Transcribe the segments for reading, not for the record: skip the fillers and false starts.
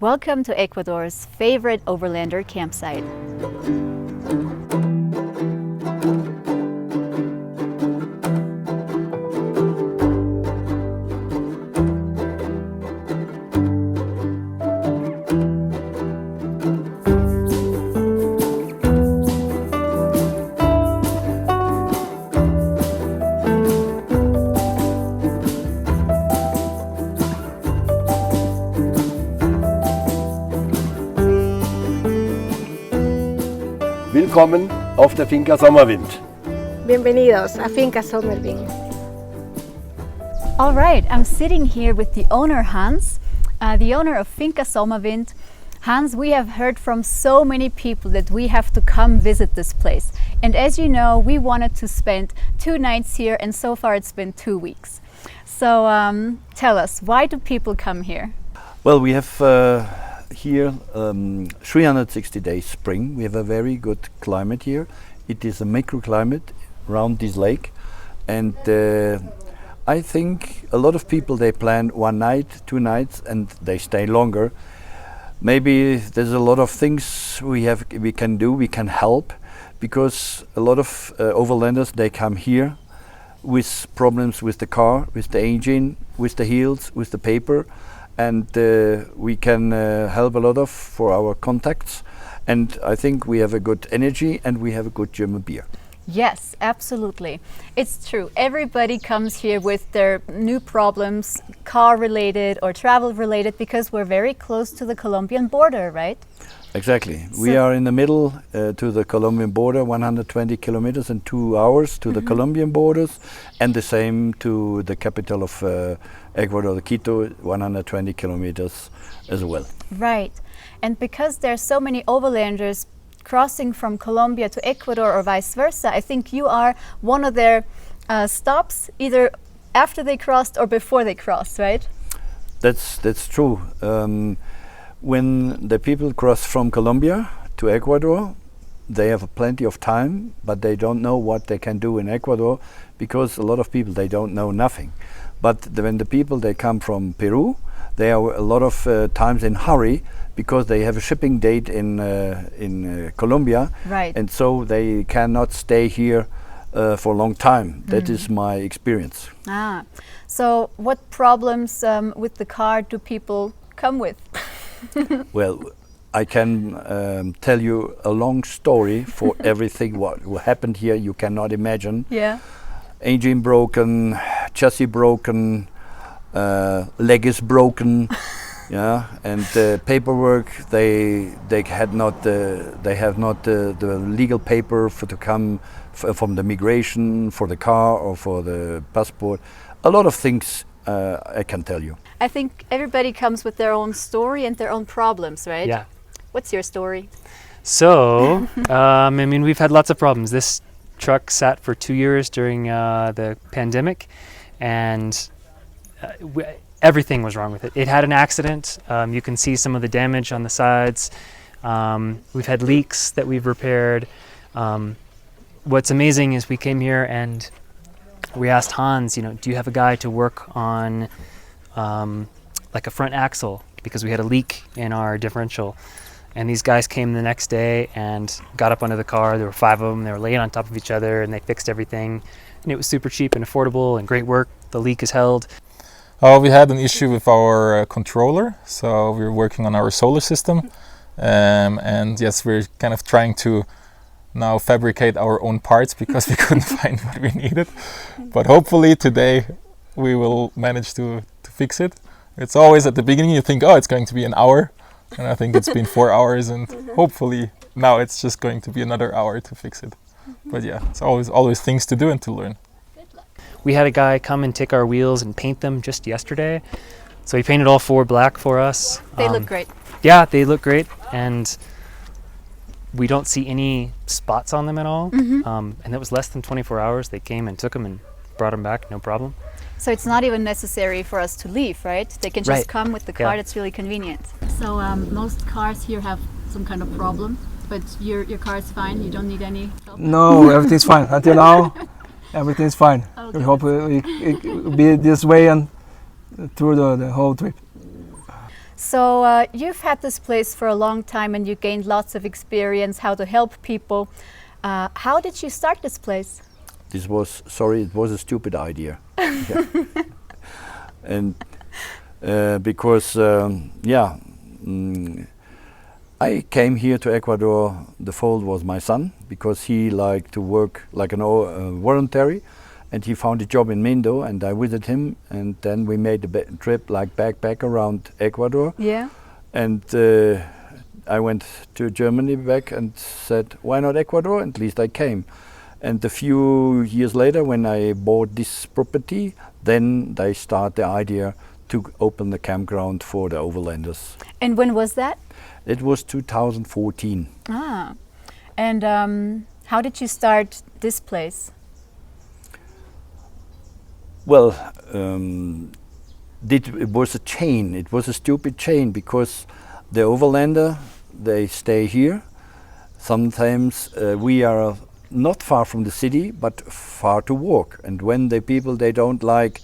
Welcome to Ecuador's favorite Overlander campsite. Willkommen auf der Finca Sommerwind. Bienvenidos a Finca Sommerwind. All right, I'm sitting here with the owner Hans, the owner of Finca Sommerwind. Hans, we have heard from so many people that we have to come visit this place. And as you know, we wanted to spend 2 nights here, and so far it's been 2 weeks. So tell us, why do people come here? Well, we have here 360 days spring. We have a very good climate here. It is a microclimate around this lake, and I think a lot of people, they plan 1 night, 2 nights, and they stay longer. Maybe there's a lot of things we can do, we can help, because a lot of overlanders, they come here with problems with the car, with the engine, with the heels, with the paper, and we can help a lot of for our contacts. And I think we have a good energy and we have a good German beer. Yes, absolutely. It's true. Everybody comes here with their new problems, car related or travel related, because we're very close to the Colombian border, right? Exactly. We are in the middle to the Colombian border, 120 kilometers in 2 hours to the Colombian borders, and the same to the capital of Ecuador, Quito, 120 kilometers as well. Right. And because there's so many overlanders crossing from Colombia to Ecuador or vice versa, I think you are one of their stops, either after they crossed or before they crossed, right? That's true. When the people cross from Colombia to Ecuador, they have plenty of time, but they don't know what they can do in Ecuador, because a lot of people, they don't know nothing. But when the people, they come from Peru, they are a lot of times in hurry, because they have a shipping date in Colombia, right. And so they cannot stay here for a long time. That is my experience. Ah, so what problems with the car do people come with? Well, I can tell you a long story for everything what happened here. You cannot imagine. Yeah. Engine broken, chassis broken, leg is broken. Yeah, and paperwork. They have not the legal paper to come from the migration for the car or for the passport. A lot of things I can tell you. I think everybody comes with their own story and their own problems, right? Yeah. What's your story? So, I mean, we've had lots of problems. This truck sat for 2 years during the pandemic, and everything was wrong with it. It had an accident. You can see some of the damage on the sides. We've had leaks that we've repaired. What's amazing is we came here and we asked Hans, do you have a guy to work on like a front axle, because we had a leak in our differential. And these guys came the next day and got up under the car. There were 5 of them. They were laying on top of each other, and they fixed everything. And it was super cheap and affordable and great work. The leak is held. We had an issue with our controller, so we were working on our solar system. And yes, we're kind of trying to now fabricate our own parts, because we couldn't find what we needed. But hopefully today we will manage to fix it. It's always at the beginning you think, oh, it's going to be an hour. And I think it's been 4 hours, and hopefully now it's just going to be another hour to fix it. But yeah, it's always things to do and to learn. We had a guy come and take our wheels and paint them just yesterday. So he painted all 4 black for us. They look great. Yeah, they look great. And we don't see any spots on them at all. And it was less than 24 hours. They came and took them and brought them back, no problem. So it's not even necessary for us to leave, right? They can just Right. come with the car. Yeah. That's really convenient. So most cars here have some kind of problem, but your car is fine. You don't need any help? No, everything's fine. Until now, everything's fine. Okay. We hope it will be this way and through the whole trip. So you've had this place for a long time and you gained lots of experience how to help people. How did you start this place? It was a stupid idea. Yeah. And because, I came here to Ecuador, the fault was my son, because he liked to work like an voluntary, and he found a job in Mindo, and I visited him, and then we made a trip like backpack around Ecuador. Yeah. And I went to Germany back and said, why not Ecuador? At least I came. And a few years later, when I bought this property, then they start the idea to open the campground for the Overlanders. And when was that? It was 2014. Ah. And how did you start this place? Well, it was a chain. It was a stupid chain because the Overlander, they stay here. Sometimes we are not far from the city, but far to walk. And when the people, they don't like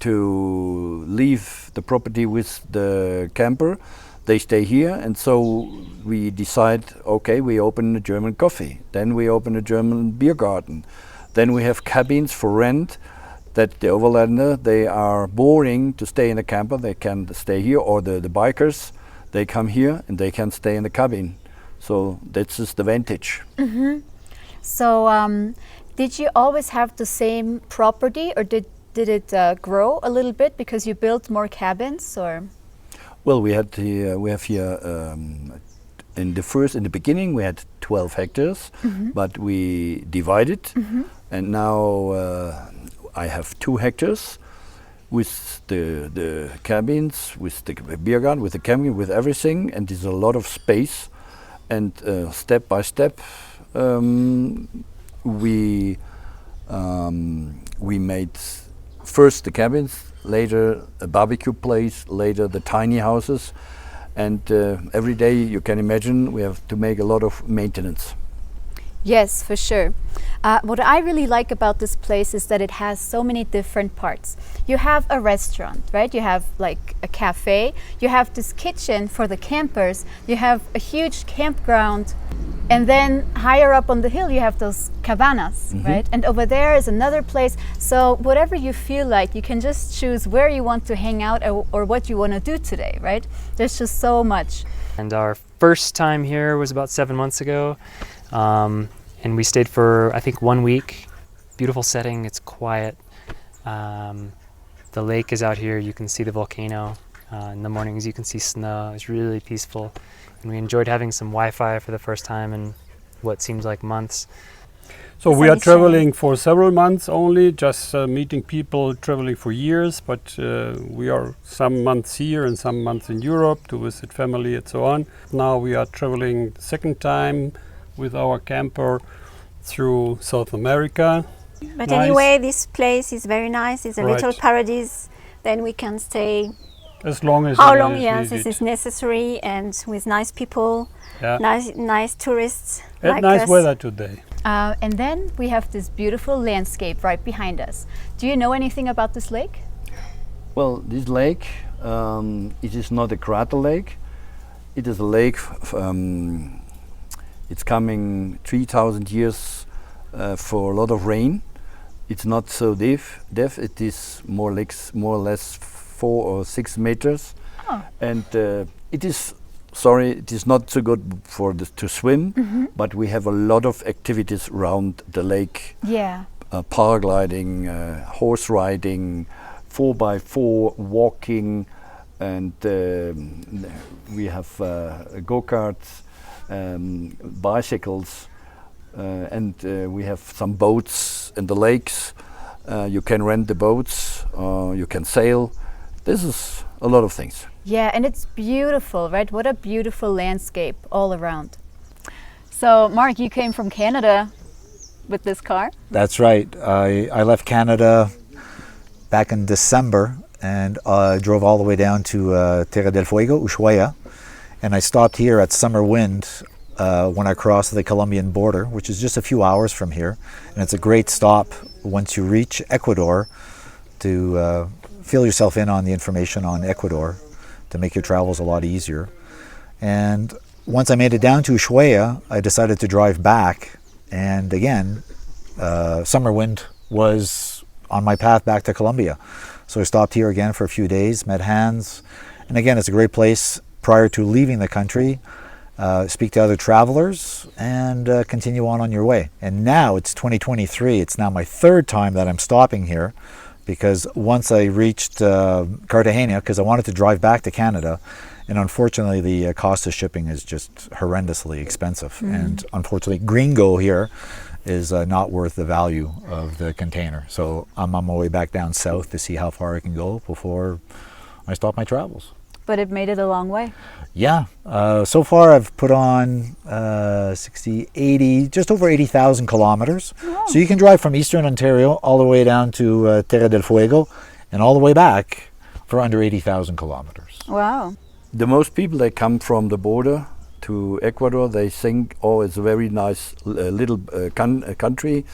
to leave the property with the camper, they stay here. And so we decide, okay, we open a German coffee. Then we open a German beer garden. Then we have cabins for rent that the Overlander, they are boring to stay in a camper. They can stay here, or the bikers, they come here and they can stay in the cabin. So that's just the advantage. Mm-hmm. So did you always have the same property, or did it grow a little bit because you built more cabins, or? Well, we have here in the beginning we had 12 hectares, Mm-hmm. but we divided, Mm-hmm. and now I have 2 hectares with the cabins, with the beer garden, with the camping, with everything, and there's a lot of space. And step by step, we made first the cabins, later a barbecue place, later the tiny houses, and every day you can imagine we have to make a lot of maintenance. Yes, for sure. What I really like about this place is that it has so many different parts. You have a restaurant, right? You have like a cafe. You have this kitchen for the campers. You have a huge campground. And then higher up on the hill, you have those cabanas, Mm-hmm. right? And over there is another place. So whatever you feel like, you can just choose where you want to hang out or what you want to do today, right? There's just so much. And our first time here was about 7 months ago. And we stayed for, I think, 1 week. Beautiful setting, it's quiet. The lake is out here, you can see the volcano. In the mornings you can see snow, it's really peaceful. And we enjoyed having some Wi-Fi for the first time in what seems like months. So we are traveling for several months only, just meeting people traveling for years, but we are some months here and some months in Europe to visit family and so on. Now we are traveling second time with our camper through South America. But Nice. anyway, this place is very nice. It's a little Right. paradise. Then we can stay As long as how it long? is Yes, needed. this is necessary, and with nice people, Yeah. nice tourists And like nice us. weather today. And then we have this beautiful landscape right behind us. Do you know anything about this lake? Well, this lake, it is not a crater lake. It is a lake. It's coming 3,000 years for a lot of rain. It's not so deep. It is more or less 4 or 6 meters, Oh. and it is. Sorry, it is not so good for to swim, but we have a lot of activities around the lake. Yeah. Paragliding, horse riding, 4x4 walking, and we have go-karts, bicycles, and we have some boats in the lakes. You can rent the boats, you can sail. This is a lot of things. Yeah, and it's beautiful, right? What a beautiful landscape all around. So, Mark, you came from Canada with this car? That's right. I left Canada back in December and drove all the way down to Tierra del Fuego, Ushuaia, and I stopped here at Sommerwind when I crossed the Colombian border, which is just a few hours from here, and it's a great stop once you reach Ecuador to fill yourself in on the information on Ecuador. to make your travels a lot easier. And once I made it down to Ushuaia, I decided to drive back. And again, Sommerwind was on my path back to Colombia. So I stopped here again for a few days, met Hans. And again, it's a great place prior to leaving the country. Speak to other travelers and continue on your way. And now it's 2023. It's now my third time that I'm stopping here, because once I reached Cartagena, because I wanted to drive back to Canada, and unfortunately the cost of shipping is just horrendously expensive. And unfortunately, gringo here is not worth the value of the container. So I'm on my way back down south to see how far I can go before I stop my travels. But it made it a long way. Yeah, so far I've put on 60, 80, just over 80,000 kilometers. Oh. So you can drive from Eastern Ontario all the way down to Terra del Fuego and all the way back for under 80,000 kilometers. Wow. The most people that come from the border to Ecuador, they think, oh, it's a very nice little country.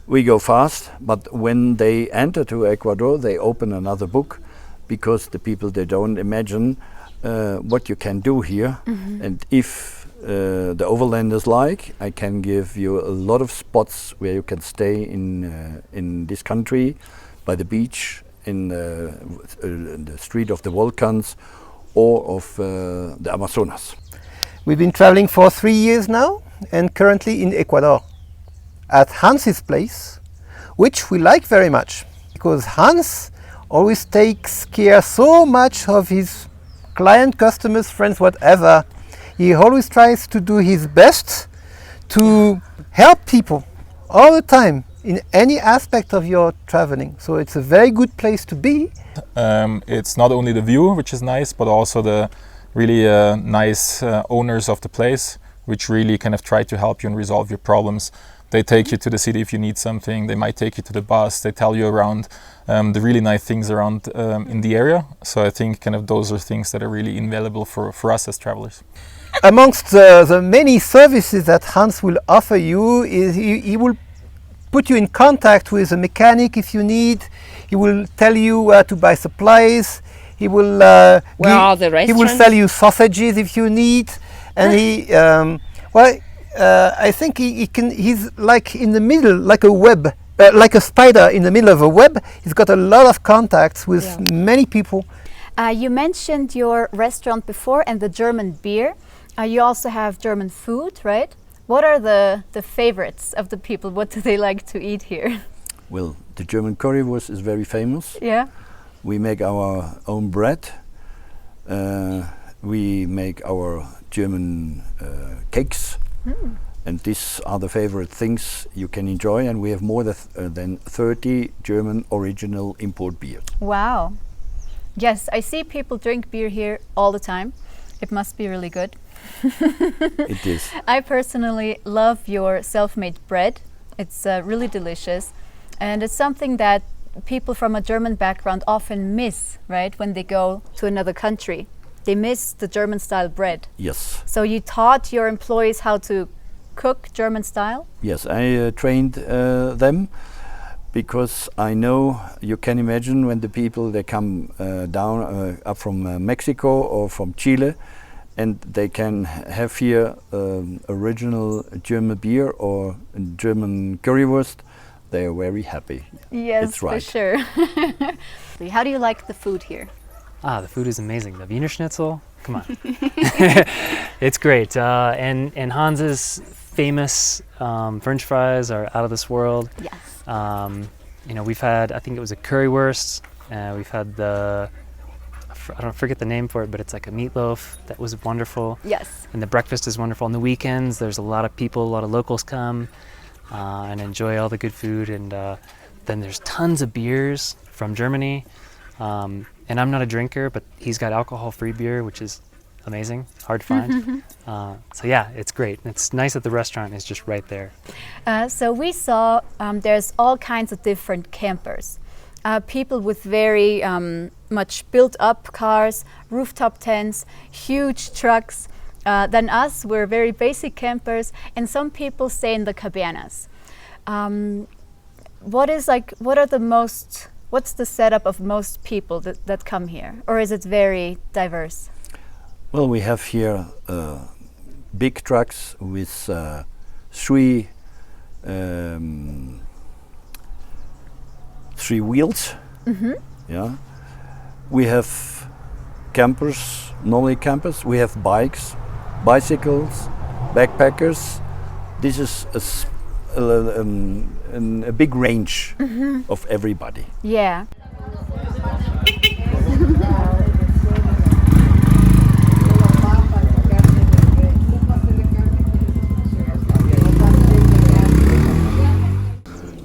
We go fast, but when they enter to Ecuador, they open another book, because the people, they don't imagine what you can do here. And if the Overlanders like, I can give you a lot of spots where you can stay in this country, by the beach, in the street of the volcans, or of the Amazonas. We've been traveling for 3 years now, and currently in Ecuador, at Hans's place, which we like very much, because Hans always takes care so much of his client, customers, friends, whatever. He always tries to do his best to help people all the time in any aspect of your traveling. So it's a very good place to be. It's not only the view, which is nice, but also the really nice owners of the place, which really kind of try to help you and resolve your problems. They take you to the city if you need something. They might take you to the bus. They tell you around the really nice things around in the area. So I think kind of those are things that are really invaluable for us as travelers. Amongst the many services that Hans will offer you, is he will put you in contact with a mechanic if you need. He will tell you where to buy supplies. He will where are the restaurants? He will sell you sausages if you need. And he I think he's like in the middle, like a web, like a spider in the middle of a web. He's got a lot of contacts with many people. You mentioned your restaurant before and the German beer. You also have German food, right? What are the favorites of the people? What do they like to eat here? Well, the German currywurst is very famous. Yeah. We make our own bread. We make our German cakes. And these are the favorite things you can enjoy, and we have more than 30 German original import beer. Wow. Yes, I see people drink beer here all the time. It must be really good. It is. I personally love your self-made bread. It's really delicious, and it's something that people from a German background often miss, right, when they go to another country. They miss the German style bread. Yes. So you taught your employees how to cook German style? Yes, I trained them, because I know, you can imagine when the people, they come down up from Mexico or from Chile, and they can have here original German beer or German currywurst, they are very happy. Yes, it's right. for sure. How do you like the food here? The food is amazing. The Wiener Schnitzel, come on. It's great. And Hans's famous French fries are out of this world. Yes. We've had, I think it was a currywurst. We've had I don't forget the name for it, but it's like a meatloaf that was wonderful. Yes. And the breakfast is wonderful. On the weekends, there's a lot of people, a lot of locals come and enjoy all the good food. And then there's tons of beers from Germany. And I'm not a drinker, but he's got alcohol-free beer, which is amazing, hard to find. So yeah, it's great. It's nice that the restaurant is just right there. So we saw there's all kinds of different campers. People with very much built-up cars, rooftop tents, huge trucks. Then us, we're very basic campers, and some people stay in the cabanas. What are the most What's the setup of most people that come here? Or is it very diverse? Well, we have here big trucks with three wheels. Yeah. We have campers, normally campers. We have bikes, bicycles, backpackers. This is a big range of everybody. Yeah.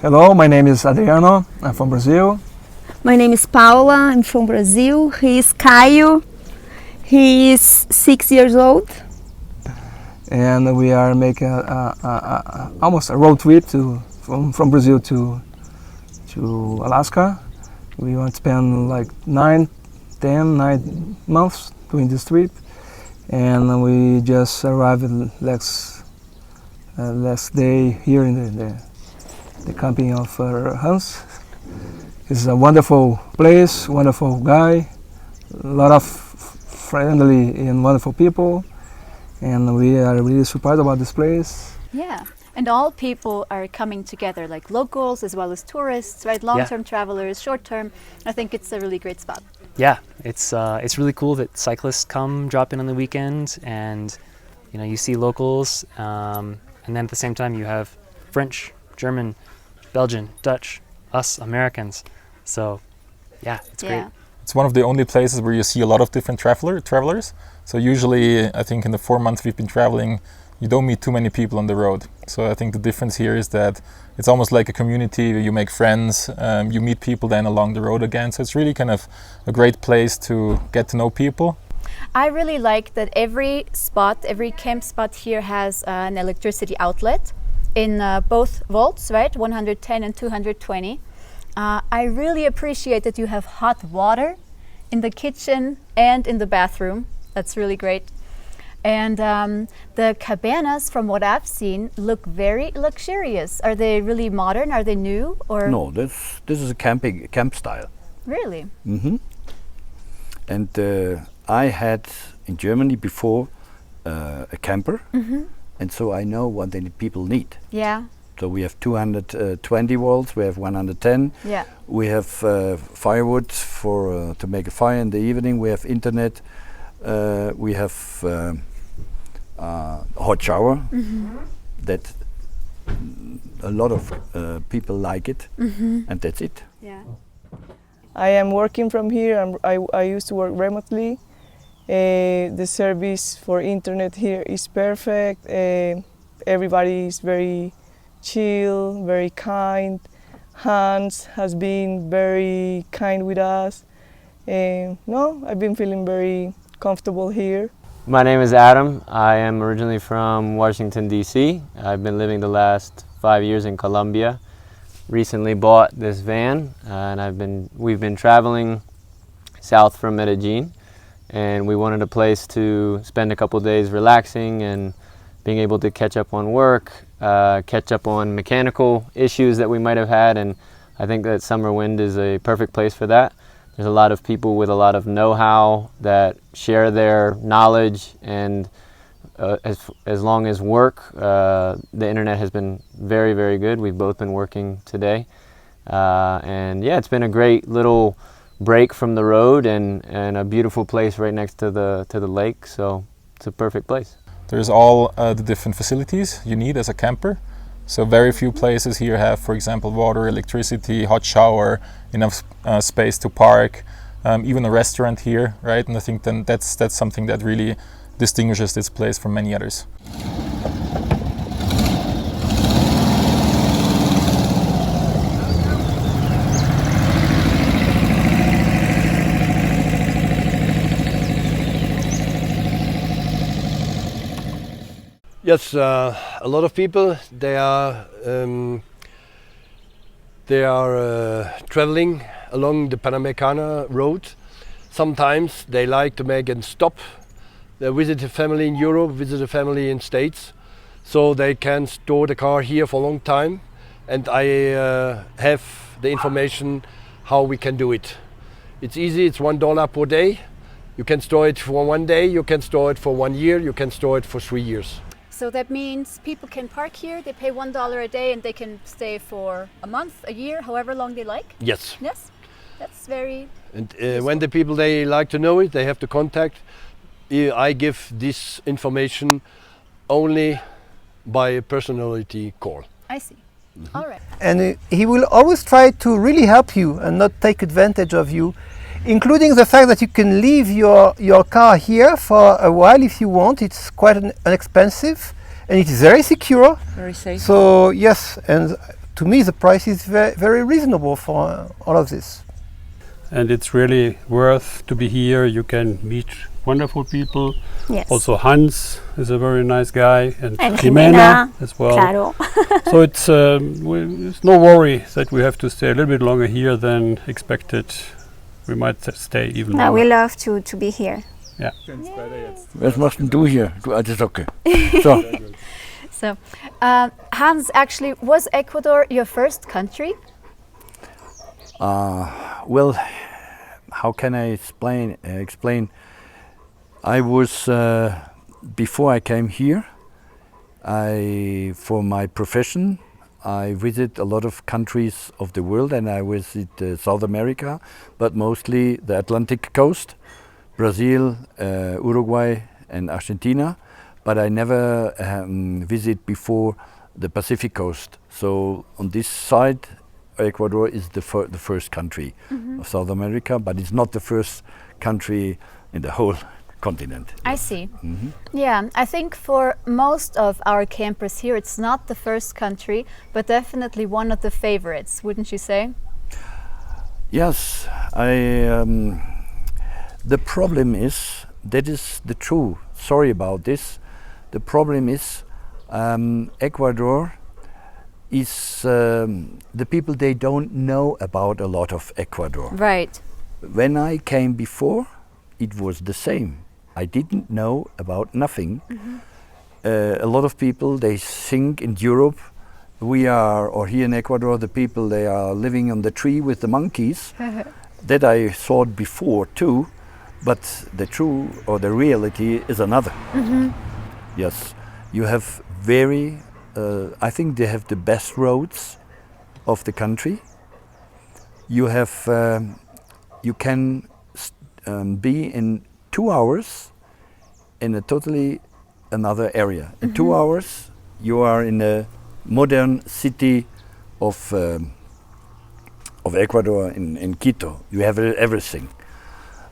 Hello, my name is Adriano. I'm from Brazil. My name is Paula. I'm from Brazil. He is Caio. He is 6 years old. And we are making almost a road trip from Brazil to Alaska. We want to spend like 9 months doing this trip. And we just arrived last day here in the camping of Hans. It's a wonderful place, wonderful guy, a lot of friendly and wonderful people, and we are really surprised about this place. Yeah, and all people are coming together, like locals as well as tourists, right? Long-term travelers, short-term. I think it's a really great spot. Yeah, it's really cool that cyclists come, drop in on the weekend, and you see locals, and then at the same time you have French, German, Belgian, Dutch, us Americans. So yeah, it's great. It's one of the only places where you see a lot of different travelers. So usually, I think in the 4 months we've been traveling, you don't meet too many people on the road. So I think the difference here is that it's almost like a community where you make friends, you meet people then along the road again. So it's really kind of a great place to get to know people. I really like that every camp spot here has an electricity outlet in both volts, right? 110 and 220. I really appreciate that you have hot water in the kitchen and in the bathroom. That's really great. And the cabanas, from what I've seen, look very luxurious. Are they really modern? Are they new? Or no, this is a camp style. Really? Mm-hmm. And I had in Germany before a camper, and so I know what the people need. Yeah. So we have 220 volts, we have 110. Yeah. We have firewood for to make a fire in the evening. We have internet. We have a hot shower. That a lot of people like it, and that's it. Yeah. I am working from here. I used to work remotely. The service for internet here is perfect. Everybody is very chill, very kind. Hans has been very kind with us. I've been feeling very comfortable here. My name is Adam. I am originally from Washington, D.C. I've been living the last 5 years in Colombia. Recently bought this van, and we've been traveling south from Medellin, and we wanted a place to spend a couple days relaxing and being able to catch up on work, catch up on mechanical issues that we might have had, and I think that Sommerwind is a perfect place for that. There's a lot of people with a lot of know-how that share their knowledge, and as long as work, the internet has been very, very good. We've both been working today, and yeah, it's been a great little break from the road and a beautiful place right next to the lake. So it's a perfect place. There's all the different facilities you need as a camper. So very few places here have, for example, water, electricity, hot shower, enough space to park, even a restaurant here, right? And I think then that's something that really distinguishes this place from many others. Yes, a lot of people, they are traveling along the Panamericana road. Sometimes they like to make a stop. They visit a family in Europe, visit a family in States, so they can store the car here for a long time. And I have the information how we can do it. It's easy, it's $1 per day. You can store it for 1 day, you can store it for 1 year, you can store it for 3 years. So that means people can park here, they pay $1 a day and they can stay for a month, a year, however long they like? Yes. Yes, that's very... And when the people, they like to know it, they have to contact. I give this information only by a personality call. I see. All right. And he will always try to really help you and not take advantage of you, including the fact that you can leave your car here for a while if you want. It's quite inexpensive and it is very secure. Very safe. So yes, and to me the price is very reasonable for all of this. And it's really worth to be here. You can meet wonderful people. Yes. Also Hans is a very nice guy, and Jimena as well. Claro. So it's no worry that we have to stay a little bit longer here than expected. We might stay even No, longer. we love to be here. Yeah. Was machst denn du hier, du alte Socke? So. So, Hans, actually, was Ecuador your first country? Well, how can I explain? I was before I came here. For my profession, I visit a lot of countries of the world, and I visit South America, but mostly the Atlantic coast, Brazil, Uruguay, and Argentina. But I never visit before the Pacific coast. So on this side, Ecuador is the first country of South America, but it's not the first country in the whole continent. I see. Yeah, I think for most of our campers here, it's not the first country, but definitely one of the favorites, wouldn't you say? Yes, the problem is, that is the truth. Sorry about this. The problem is Ecuador is the people, they don't know about a lot of Ecuador. Right. When I came before, it was the same. I didn't know about nothing. A lot of people, they think in Europe, or here in Ecuador, the people, they are living on the tree with the monkeys. That I thought before too, but the true or the reality is another. Yes, you have I think they have the best roads of the country. You have, you can be in 2 hours in a totally another area. In 2 hours, you are in a modern city of Ecuador, in Quito. You have everything,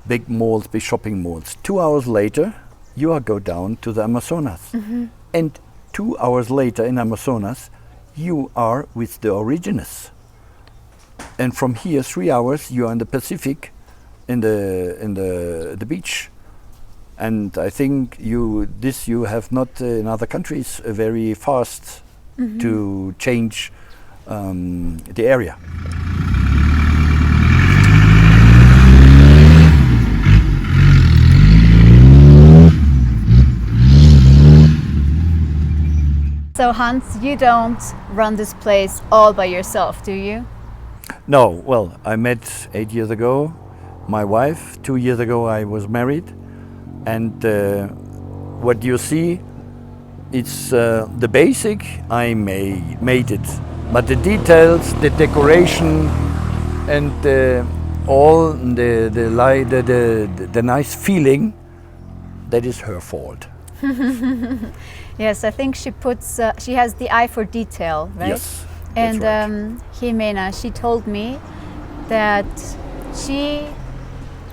big malls, big shopping malls. 2 hours later, you go down to the Amazonas, and 2 hours later in Amazonas, you are with the Aborigines. And from here, 3 hours, you are in the Pacific, in the beach. And I think you have not in other countries very fast to change the area. So Hans, you don't run this place all by yourself, do you? No, well, I met 8 years ago my wife. 2 years ago I was married, and what you see, it's the basic. I made it, but the details, the decoration, and all the nice feeling, that is her fault. Yes, I think she has the eye for detail, right? Yes. And right. Jimena, she told me that she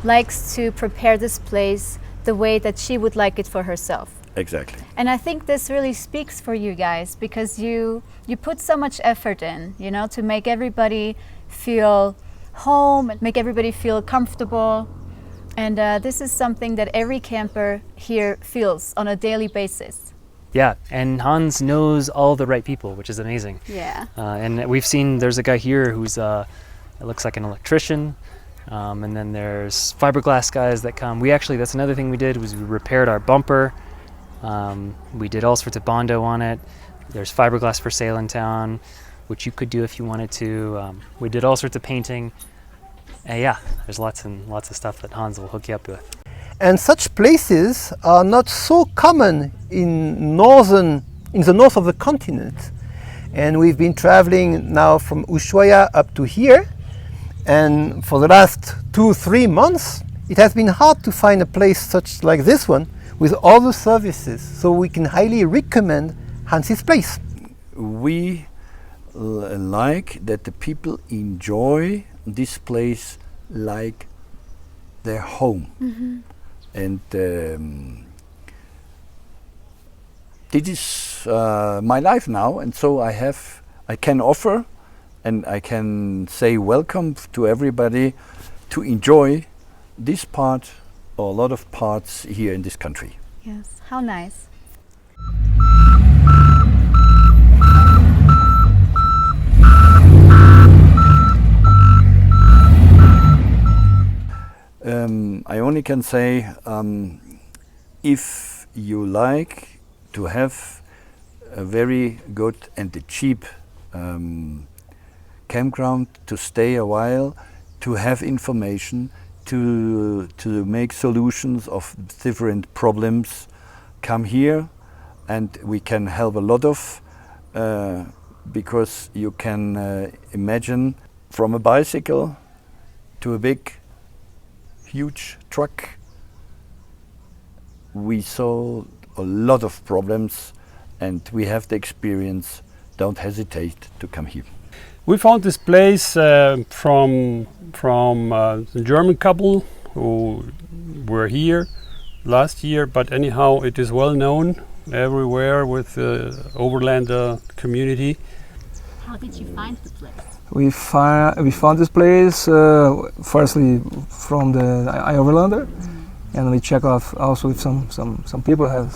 likes to prepare this place the way that she would like it for herself. Exactly. And I think this really speaks for you guys, because you put so much effort in, to make everybody feel home and make everybody feel comfortable. And this is something that every camper here feels on a daily basis. Yeah, and Hans knows all the right people, which is amazing. Yeah. And we've seen, there's a guy here who's, it looks like an electrician. And then there's fiberglass guys that come. That's another thing we did, was we repaired our bumper. We did all sorts of bondo on it. There's fiberglass for sale in town, which you could do if you wanted to. We did all sorts of painting. Yeah, there's lots and lots of stuff that Hans will hook you up with. And such places are not so common in the north of the continent. And we've been traveling now from Ushuaia up to here. And for the last 2-3 months, it has been hard to find a place such like this one with all the services. So we can highly recommend Hans's place. We like that the people enjoy this place like their home. And this is my life now, and so I can offer and I can say welcome to everybody to enjoy this part or a lot of parts here in this country. Yes, how nice. I only can say if you like to have a very good and a cheap campground to stay a while, to have information, to make solutions of different problems, come here and we can help a lot of because you can imagine from a bicycle to a big huge truck. We saw a lot of problems and we have the experience. Don't hesitate to come here. We found this place from the German couple who were here last year, but anyhow it is well known everywhere with the Overlander community. How did you find the place? We found this place firstly from the Overlander, and we check off also if some people have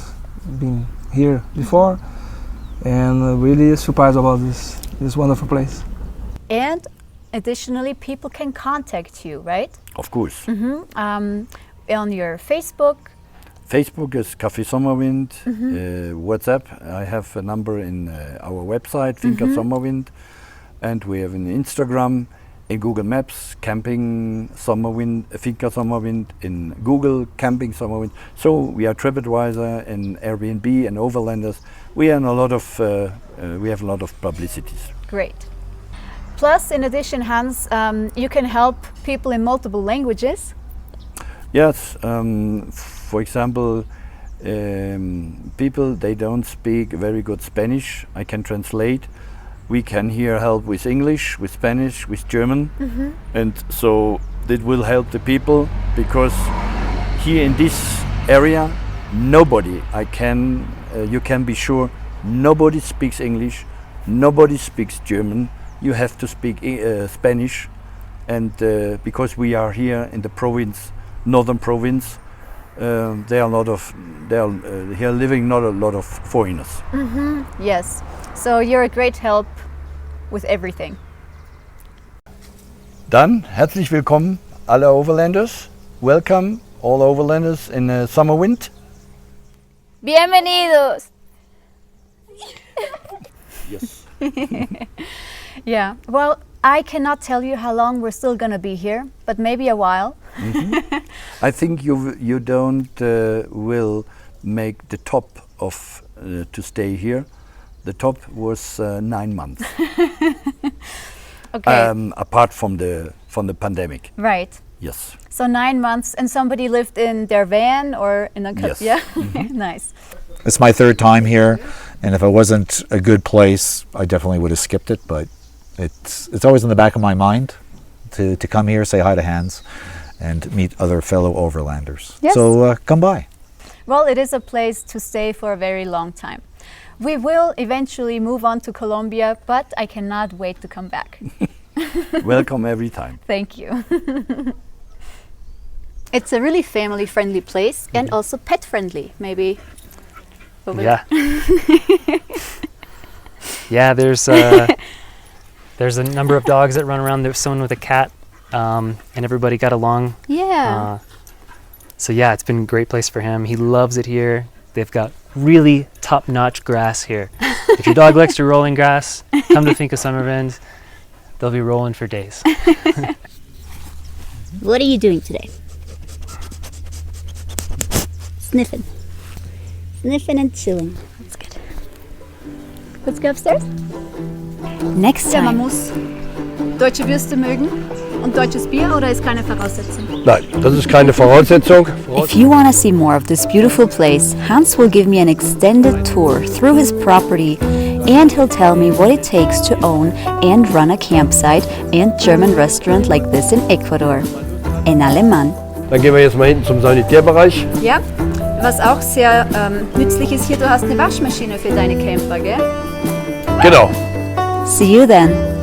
been here before, and really surprised about this wonderful place. And additionally, people can contact you, right? Of course. On your Facebook. Facebook is Café Sommerwind. WhatsApp, I have a number in our website, Finca Sommerwind. And we have an Instagram, in Google Maps, Camping Sommerwind, Finca Sommerwind, in Google, Camping Sommerwind. So we are TripAdvisor and Airbnb and Overlanders. We are in a lot of, we have a lot of publicities. Great. Plus, in addition, Hans, you can help people in multiple languages. Yes, for example, people, they don't speak very good Spanish. I can translate. We can here help with English, with Spanish, with German. And so that will help the people because here in this area, nobody, you can be sure, nobody speaks English, nobody speaks German. You have to speak Spanish. And because we are here in the province, northern province, there are here living not a lot of foreigners. Yes, so you're a great help with everything. Dann herzlich willkommen alle Overlanders. Welcome all Overlanders in Sommerwind. Bienvenidos. Yes. Yeah, well, I cannot tell you how long we're still going to be here, but maybe a while. I think you don't will make the top of to stay here. The top was 9 months. Okay. Apart from the pandemic. Right. Yes. So 9 months, and somebody lived in their van or in a Yes. Yeah. Nice. It's my 3rd time here, and if it wasn't a good place, I definitely would have skipped it. But it's always in the back of my mind to come here, say hi to Hans, and meet other fellow Overlanders. Yes. So come by. Well, it is a place to stay for a very long time. We will eventually move on to Colombia, but I cannot wait to come back. Welcome every time. Thank you. It's a really family-friendly place and also pet-friendly, maybe. Over Yeah. there. Yeah, there's a number of dogs that run around. There's someone with a cat, and everybody got along. Yeah. So yeah, it's been a great place for him. He loves it here. They've got really top-notch grass here. If your dog likes to roll in grass, come to Finca Sommerwind. They'll be rolling for days. What are you doing today? Sniffing. Sniffing and chilling. That's good. Let's go upstairs. Next time. Ja, man muss deutsche Würste mögen und deutsches Bier, oder ist keine Voraussetzung? Nein, das ist keine Voraussetzung. If you want to see more of this beautiful place, Hans will give me an extended tour through his property, and he'll tell me what it takes to own and run a campsite and German restaurant like this in Ecuador. En alemán. Dann gehen wir jetzt mal hinten zum Sanitärbereich. Ja, was auch sehr nützlich ist hier, du hast eine Waschmaschine für deine Camper, gell? Genau. See you then.